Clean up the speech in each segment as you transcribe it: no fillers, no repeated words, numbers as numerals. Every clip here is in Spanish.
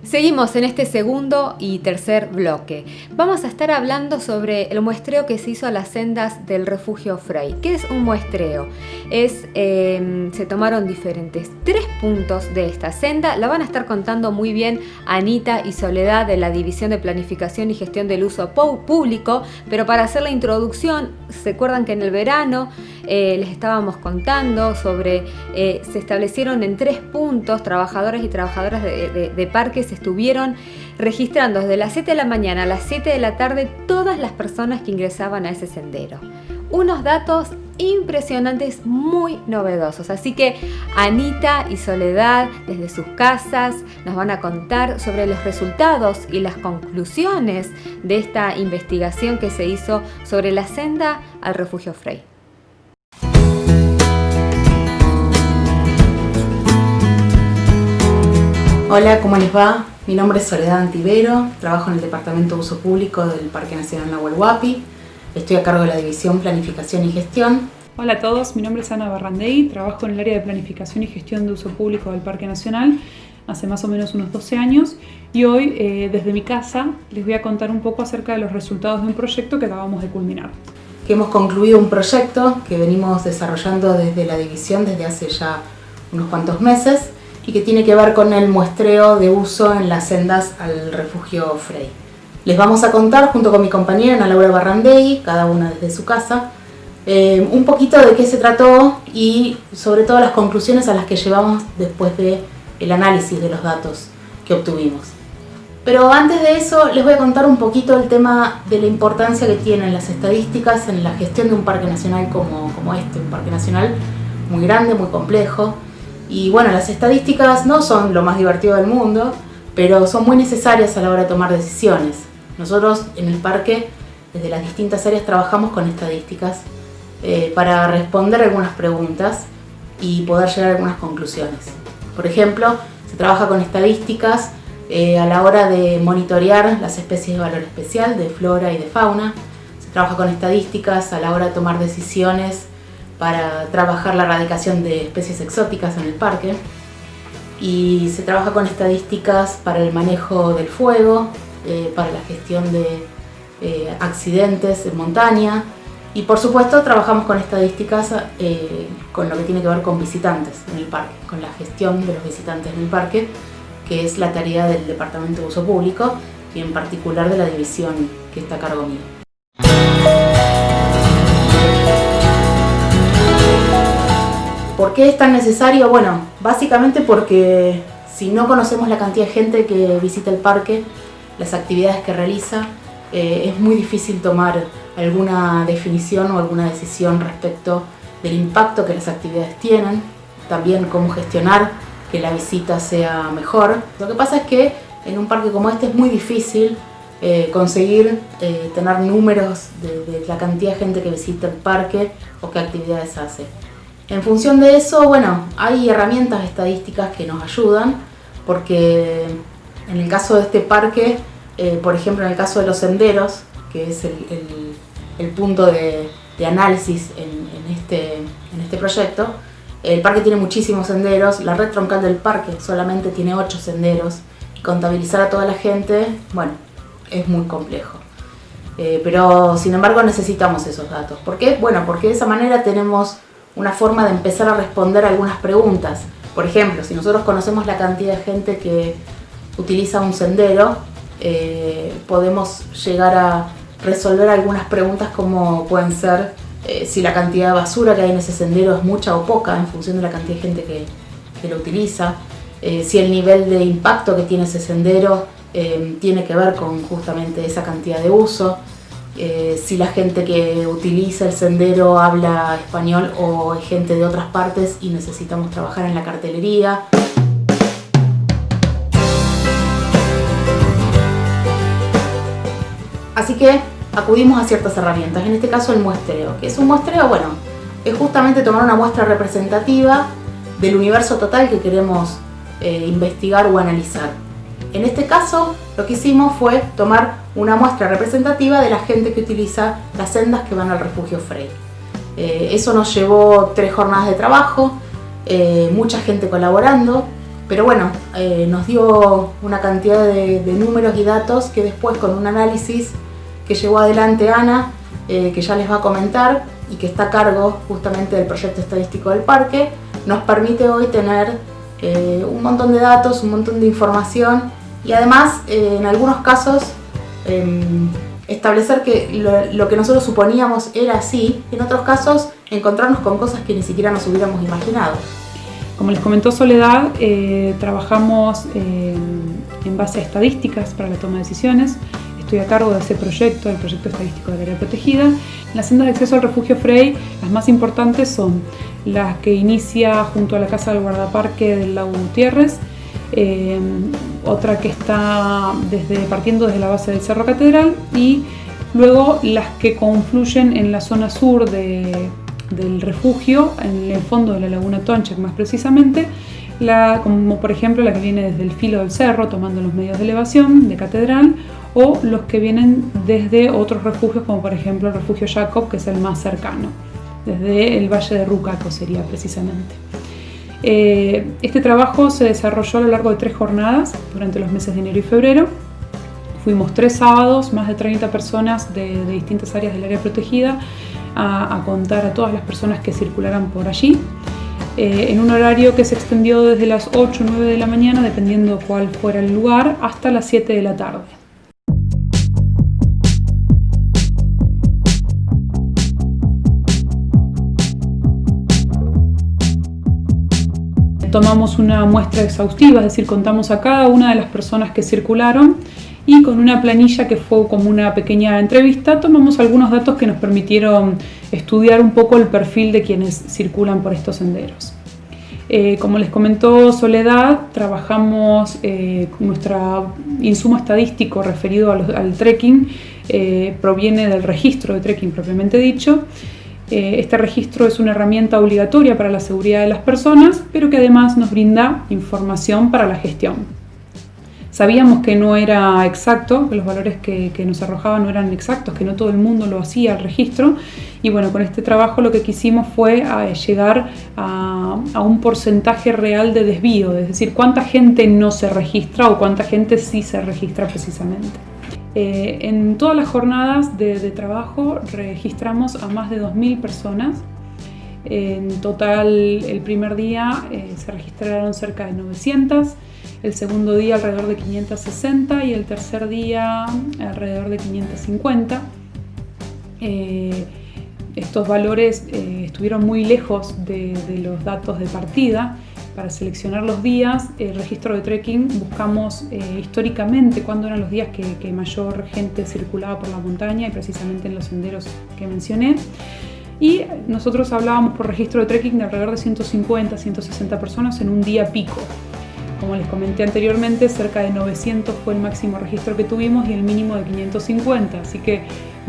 Seguimos en este segundo y tercer bloque. Vamos a estar hablando sobre el muestreo que se hizo a las sendas del refugio Frey. ¿Qué es un muestreo? Se tomaron diferentes 3 puntos de esta senda. La van a estar contando muy bien Anita y Soledad de la División de Planificación y Gestión del Uso Público, pero para hacer la introducción, ¿se acuerdan que en el verano les estábamos contando sobre, se establecieron en 3 puntos, trabajadores y trabajadoras de parques estuvieron registrando desde las 7 de la mañana a las 7 de la tarde todas las personas que ingresaban a ese sendero? Unos datos impresionantes, muy novedosos. Así que Anita y Soledad, desde sus casas, nos van a contar sobre los resultados y las conclusiones de esta investigación que se hizo sobre la senda al refugio Frey. Hola, ¿cómo les va? Mi nombre es Soledad Antivero, trabajo en el Departamento de Uso Público del Parque Nacional Nahuel Huapi. Estoy a cargo de la División Planificación y Gestión. Hola a todos, mi nombre es Ana Barrandey, trabajo en el área de Planificación y Gestión de Uso Público del Parque Nacional hace más o menos unos 12 años y hoy desde mi casa les voy a contar un poco acerca de los resultados de un proyecto que acabamos de culminar. Que hemos concluido un proyecto que venimos desarrollando desde la división desde hace ya unos cuantos meses y que tiene que ver con el muestreo de uso en las sendas al refugio Frey. Les vamos a contar, junto con mi compañera Ana Laura Barrandey, cada una desde su casa, un poquito de qué se trató y sobre todo las conclusiones a las que llevamos después del análisis de los datos que obtuvimos. Pero antes de eso les voy a contar un poquito el tema de la importancia que tienen las estadísticas en la gestión de un parque nacional como este, un parque nacional muy grande, muy complejo. Y bueno, las estadísticas no son lo más divertido del mundo, pero son muy necesarias a la hora de tomar decisiones. Nosotros en el parque, desde las distintas áreas, trabajamos con estadísticas para responder algunas preguntas y poder llegar a algunas conclusiones. Por ejemplo, se trabaja con estadísticas a la hora de monitorear las especies de valor especial, de flora y de fauna. Se trabaja con estadísticas a la hora de tomar decisiones para trabajar la erradicación de especies exóticas en el parque. Y se trabaja con estadísticas para el manejo del fuego, para la gestión de accidentes en montaña. Y por supuesto trabajamos con estadísticas con lo que tiene que ver con visitantes en el parque, con la gestión de los visitantes en el parque, que es la tarea del Departamento de Uso Público y en particular de la división que está a cargo mío. ¿Por qué es tan necesario? Bueno, básicamente porque si no conocemos la cantidad de gente que visita el parque, las actividades que realiza, es muy difícil tomar alguna definición o alguna decisión respecto del impacto que las actividades tienen, también cómo gestionar que la visita sea mejor. Lo que pasa es que en un parque como este es muy difícil conseguir tener números de la cantidad de gente que visita el parque o qué actividades hace. En función de eso, bueno, hay herramientas estadísticas que nos ayudan, porque en el caso de este parque, por ejemplo en el caso de los senderos, que es el punto de análisis en este proyecto, el parque tiene muchísimos senderos, la red troncal del parque solamente tiene 8 senderos, y contabilizar a toda la gente, bueno, es muy complejo. Pero sin embargo necesitamos esos datos. ¿Por qué? Bueno, porque de esa manera tenemos una forma de empezar a responder algunas preguntas. Por ejemplo, si nosotros conocemos la cantidad de gente que utiliza un sendero, podemos llegar a resolver algunas preguntas como pueden ser si la cantidad de basura que hay en ese sendero es mucha o poca en función de la cantidad de gente que lo utiliza, si el nivel de impacto que tiene ese sendero tiene que ver con justamente esa cantidad de uso, si la gente que utiliza el sendero habla español o es gente de otras partes y necesitamos trabajar en la cartelería. Así que acudimos a ciertas herramientas, en este caso el muestreo. ¿Qué es un muestreo? Bueno, es justamente tomar una muestra representativa del universo total que queremos investigar o analizar. En este caso, lo que hicimos fue tomar una muestra representativa de la gente que utiliza las sendas que van al refugio Frey. Eso nos llevó 3 jornadas de trabajo, mucha gente colaborando, Pero bueno, nos dio una cantidad de números y datos que después, con un análisis que llevó adelante Ana, que ya les va a comentar y que está a cargo justamente del proyecto estadístico del parque, nos permite hoy tener un montón de datos, un montón de información y además en algunos casos establecer que lo que nosotros suponíamos era así, y en otros casos encontrarnos con cosas que ni siquiera nos hubiéramos imaginado. Como les comentó Soledad, trabajamos en base a estadísticas para la toma de decisiones. Estoy a cargo de ese proyecto, el proyecto estadístico del área protegida. Las sendas de acceso al refugio Frey, las más importantes son las que inicia junto a la Casa del Guardaparque del Lago Gutiérrez, otra que está partiendo desde la base del Cerro Catedral, y luego las que confluyen en la zona sur del refugio, en el fondo de la Laguna Tonchek más precisamente, como por ejemplo la que viene desde el filo del cerro tomando los medios de elevación de Catedral, o los que vienen desde otros refugios como por ejemplo el refugio Jacob, que es el más cercano, desde el valle de Rucaco sería precisamente. Este trabajo se desarrolló a lo largo de 3 jornadas durante los meses de enero y febrero. Fuimos 3 sábados, más de 30 personas de distintas áreas del área protegida a contar a todas las personas que circularan por allí, en un horario que se extendió desde las 8 o 9 de la mañana, dependiendo cuál fuera el lugar, hasta las 7 de la tarde. Tomamos una muestra exhaustiva, es decir, contamos a cada una de las personas que circularon y con una planilla que fue como una pequeña entrevista tomamos algunos datos que nos permitieron estudiar un poco el perfil de quienes circulan por estos senderos. Como les comentó Soledad, trabajamos nuestro insumo estadístico referido al trekking, proviene del registro de trekking propiamente dicho. Este registro es una herramienta obligatoria para la seguridad de las personas, pero que además nos brinda información para la gestión. Sabíamos que no era exacto, que los valores que nos arrojaban no eran exactos, que no todo el mundo lo hacía al registro, y bueno, con este trabajo lo que quisimos fue llegar a un porcentaje real de desvío, es decir, cuánta gente no se registra o cuánta gente sí se registra precisamente. En todas las jornadas de trabajo registramos a más de 2.000 personas. En total, el primer día se registraron cerca de 900, el segundo día alrededor de 560 y el tercer día alrededor de 550. Estos valores estuvieron muy lejos de los datos de partida. Para seleccionar los días, el registro de trekking buscamos históricamente cuándo eran los días que mayor gente circulaba por la montaña y precisamente en los senderos que mencioné. Y nosotros hablábamos por registro de trekking de alrededor de 150, 160 personas en un día pico. Como les comenté anteriormente, cerca de 900 fue el máximo registro que tuvimos y el mínimo de 550, así que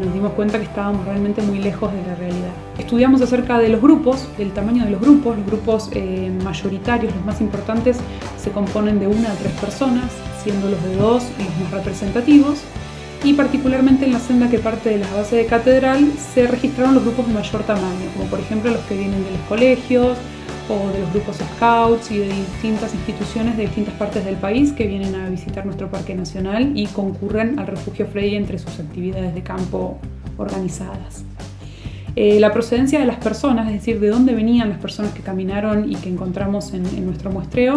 nos dimos cuenta que estábamos realmente muy lejos de la realidad. Estudiamos acerca de los grupos, del tamaño de los grupos mayoritarios, los más importantes, se componen de 1 a 3 personas, siendo los de 2 los más representativos, y particularmente en la senda que parte de la base de Catedral se registraron los grupos de mayor tamaño, como por ejemplo los que vienen de los colegios, o de los grupos scouts y de distintas instituciones de distintas partes del país que vienen a visitar nuestro parque nacional y concurren al refugio Frey entre sus actividades de campo organizadas. La procedencia de las personas, es decir, de dónde venían las personas que caminaron y que encontramos en nuestro muestreo,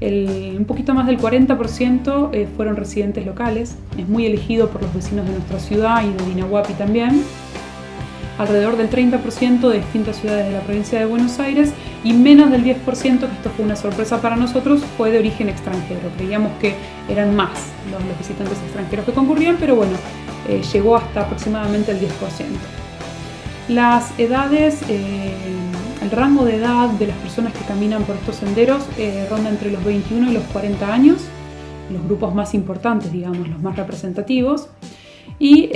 un poquito más del 40% fueron residentes locales, es muy elegido por los vecinos de nuestra ciudad y de Dinahuapi también. Alrededor del 30% de distintas ciudades de la provincia de Buenos Aires y menos del 10%, que esto fue una sorpresa para nosotros, fue de origen extranjero. Creíamos que eran más los visitantes extranjeros que concurrían, pero bueno, llegó hasta aproximadamente el 10%. Las edades, el rango de edad de las personas que caminan por estos senderos ronda entre los 21 y los 40 años, los grupos más importantes, digamos, los más representativos. Y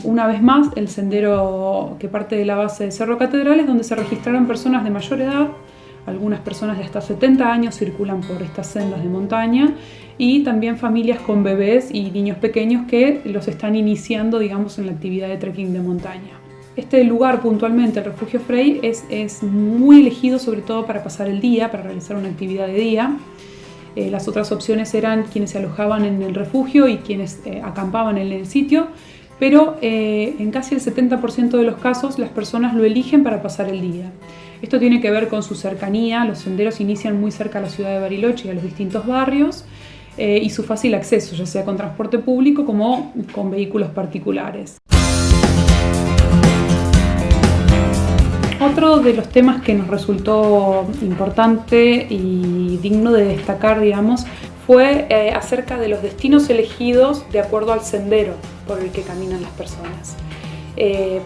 una vez más, el sendero que parte de la base de Cerro Catedral es donde se registraron personas de mayor edad, algunas personas de hasta 70 años circulan por estas sendas de montaña y también familias con bebés y niños pequeños que los están iniciando, digamos, en la actividad de trekking de montaña. Este lugar puntualmente, el Refugio Frey, es muy elegido sobre todo para pasar el día, para realizar una actividad de día. Las otras opciones eran quienes se alojaban en el refugio y quienes acampaban en el sitio, pero en casi el 70% de los casos las personas lo eligen para pasar el día. Esto tiene que ver con su cercanía. Los senderos inician muy cerca a la ciudad de Bariloche y a los distintos barrios, y su fácil acceso, ya sea con transporte público como con vehículos particulares. Otro de los temas que nos resultó importante y digno de destacar, digamos, fue acerca de los destinos elegidos de acuerdo al sendero por el que caminan las personas.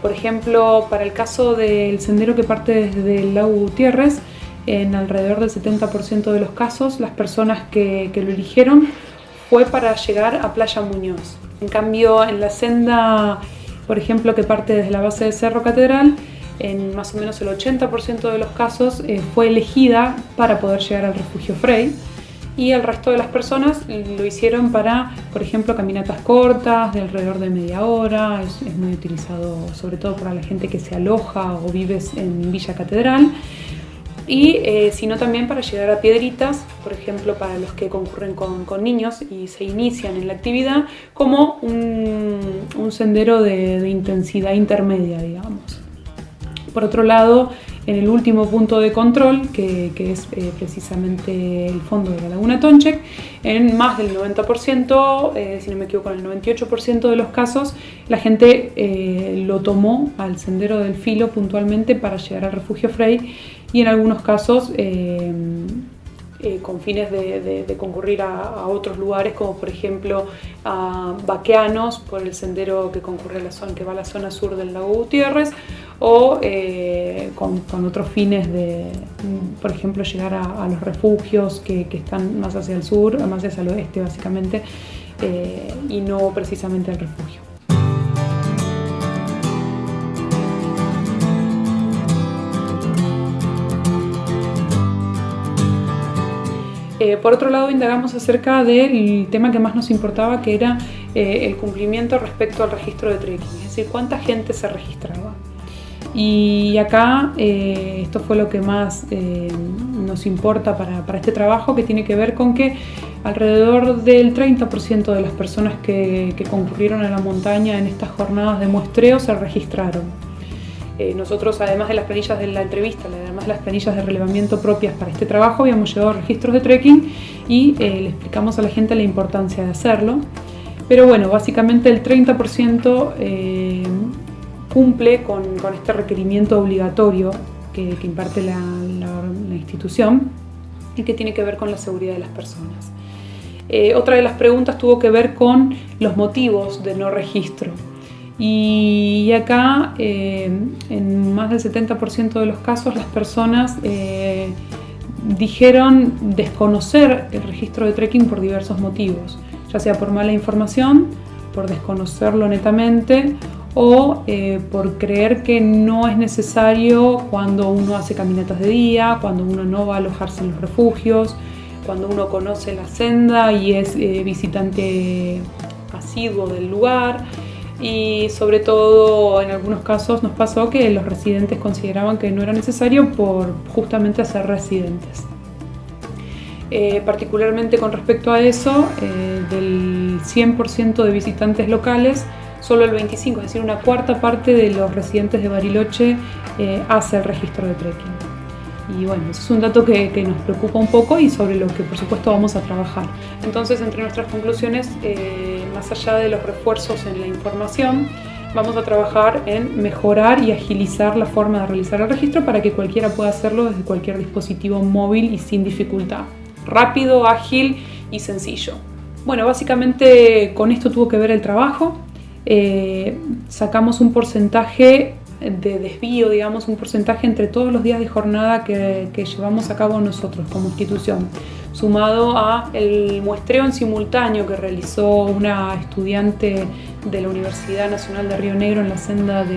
Por ejemplo, para el caso del sendero que parte desde el lago Gutiérrez, en alrededor del 70% de los casos, las personas que lo eligieron fue para llegar a Playa Muñoz. En cambio, en la senda, por ejemplo, que parte desde la base del Cerro Catedral, en más o menos el 80% de los casos fue elegida para poder llegar al Refugio Frey, y el resto de las personas lo hicieron para, por ejemplo, caminatas cortas de alrededor de media hora. Es muy utilizado sobre todo para la gente que se aloja o vive en Villa Catedral, y sino también para llegar a Piedritas, por ejemplo, para los que concurren con niños y se inician en la actividad, como un sendero de intensidad intermedia, digamos. Por otro lado, en el último punto de control, que es precisamente el fondo de la Laguna Tonchec, en más del 90%, si no me equivoco, en el 98% de los casos, la gente lo tomó al Sendero del Filo puntualmente para llegar al Refugio Frey, y en algunos casos con fines de concurrir a otros lugares, como por ejemplo a Baqueanos, por el sendero que concurre a la zona, que va a la zona sur del lago Gutiérrez, o con otros fines de, por ejemplo, llegar a los refugios que están más hacia el sur, más hacia el oeste básicamente, y no precisamente al refugio. Por otro lado, indagamos acerca del tema que más nos importaba, que era el cumplimiento respecto al registro de trekking, es decir, cuánta gente se registraba. Y acá esto fue lo que más nos importa para este trabajo, que tiene que ver con que alrededor del 30% de las personas que concurrieron a la montaña en estas jornadas de muestreo se registraron. Nosotros, además de las planillas de la entrevista, además de las planillas de relevamiento propias para este trabajo, habíamos llevado registros de trekking y le explicamos a la gente la importancia de hacerlo. Pero bueno, básicamente el 30% cumple con este requerimiento obligatorio que imparte la institución y que tiene que ver con la seguridad de las personas. Otra de las preguntas tuvo que ver con los motivos de no registro. Y acá, en más del 70% de los casos, las personas dijeron desconocer el registro de trekking por diversos motivos, ya sea por mala información, por desconocerlo netamente, o por creer que no es necesario cuando uno hace caminatas de día, cuando uno no va a alojarse en los refugios, cuando uno conoce la senda y es visitante asiduo del lugar. Y sobre todo, en algunos casos nos pasó que los residentes consideraban que no era necesario por justamente ser residentes. Particularmente con respecto a eso, del 100% de visitantes locales, solo el 25%, es decir, una cuarta parte de los residentes de Bariloche hace el registro de trekking. Y bueno, eso es un dato que nos preocupa un poco y sobre lo que por supuesto vamos a trabajar. Entonces, entre nuestras conclusiones, más allá de los refuerzos en la información, vamos a trabajar en mejorar y agilizar la forma de realizar el registro para que cualquiera pueda hacerlo desde cualquier dispositivo móvil y sin dificultad. Rápido, ágil y sencillo. Bueno, básicamente con esto tuvo que ver el trabajo. Sacamos un porcentaje de desvío, digamos, un porcentaje entre todos los días de jornada que llevamos a cabo nosotros como institución, sumado a el muestreo en simultáneo que realizó una estudiante de la Universidad Nacional de Río Negro en las sendas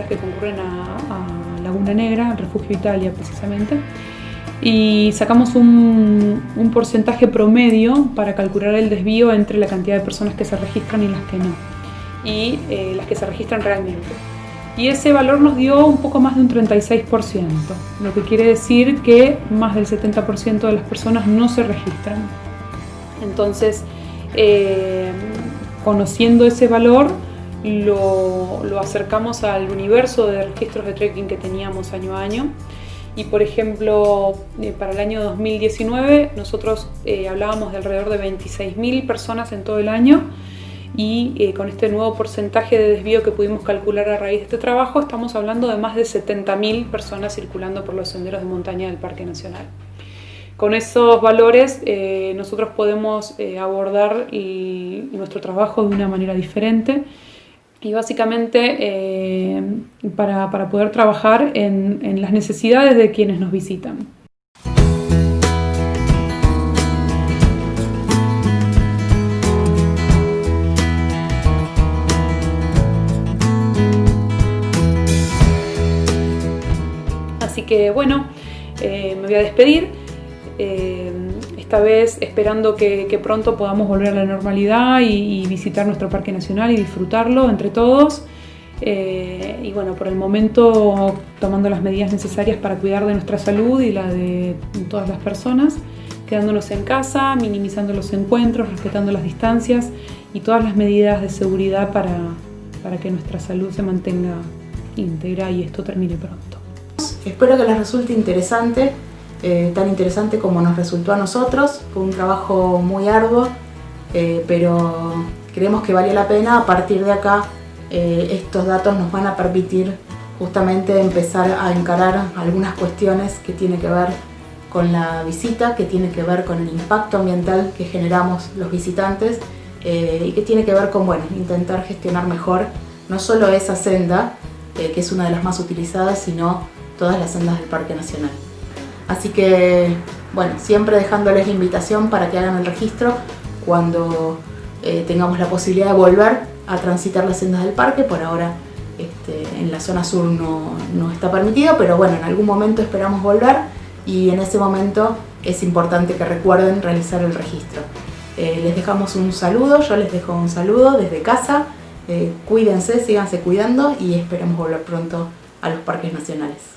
que concurren a Laguna Negra, al Refugio Italia precisamente, y sacamos un porcentaje promedio para calcular el desvío entre la cantidad de personas que se registran y las que no, y las que se registran realmente. y ese valor nos dio un poco más de un 36%, lo que quiere decir que más del 70% de las personas no se registran. Entonces, conociendo ese valor, lo acercamos al universo de registros de trekking que teníamos año a año. Y por ejemplo, para el año 2019 nosotros hablábamos de alrededor de 26.000 personas en todo el año, y con este nuevo porcentaje de desvío que pudimos calcular a raíz de este trabajo, estamos hablando de más de 70.000 personas circulando por los senderos de montaña del Parque Nacional. Con esos valores nosotros podemos abordar nuestro trabajo de una manera diferente, y básicamente para poder trabajar en las necesidades de quienes nos visitan. Así que bueno, me voy a despedir, esta vez esperando que pronto podamos volver a la normalidad y visitar nuestro Parque Nacional y disfrutarlo entre todos. Y bueno, por el momento tomando las medidas necesarias para cuidar de nuestra salud y la de todas las personas, quedándonos en casa, minimizando los encuentros, respetando las distancias y todas las medidas de seguridad para que nuestra salud se mantenga íntegra y esto termine pronto. Espero que les resulte interesante, tan interesante como nos resultó a nosotros. Fue un trabajo muy arduo, pero creemos que valió la pena. A partir de acá, estos datos nos van a permitir justamente empezar a encarar algunas cuestiones que tienen que ver con la visita, que tiene que ver con el impacto ambiental que generamos los visitantes, y que tiene que ver con, bueno, intentar gestionar mejor no solo esa senda, que es una de las más utilizadas, sino todas las sendas del Parque Nacional. Así que, bueno, siempre dejándoles la invitación para que hagan el registro cuando tengamos la posibilidad de volver a transitar las sendas del parque. Por ahora en la zona sur no está permitido, pero bueno, en algún momento esperamos volver, y en ese momento es importante que recuerden realizar el registro. Les dejamos un saludo, yo les dejo un saludo desde casa. Cuídense, síganse cuidando y esperamos volver pronto a los parques nacionales.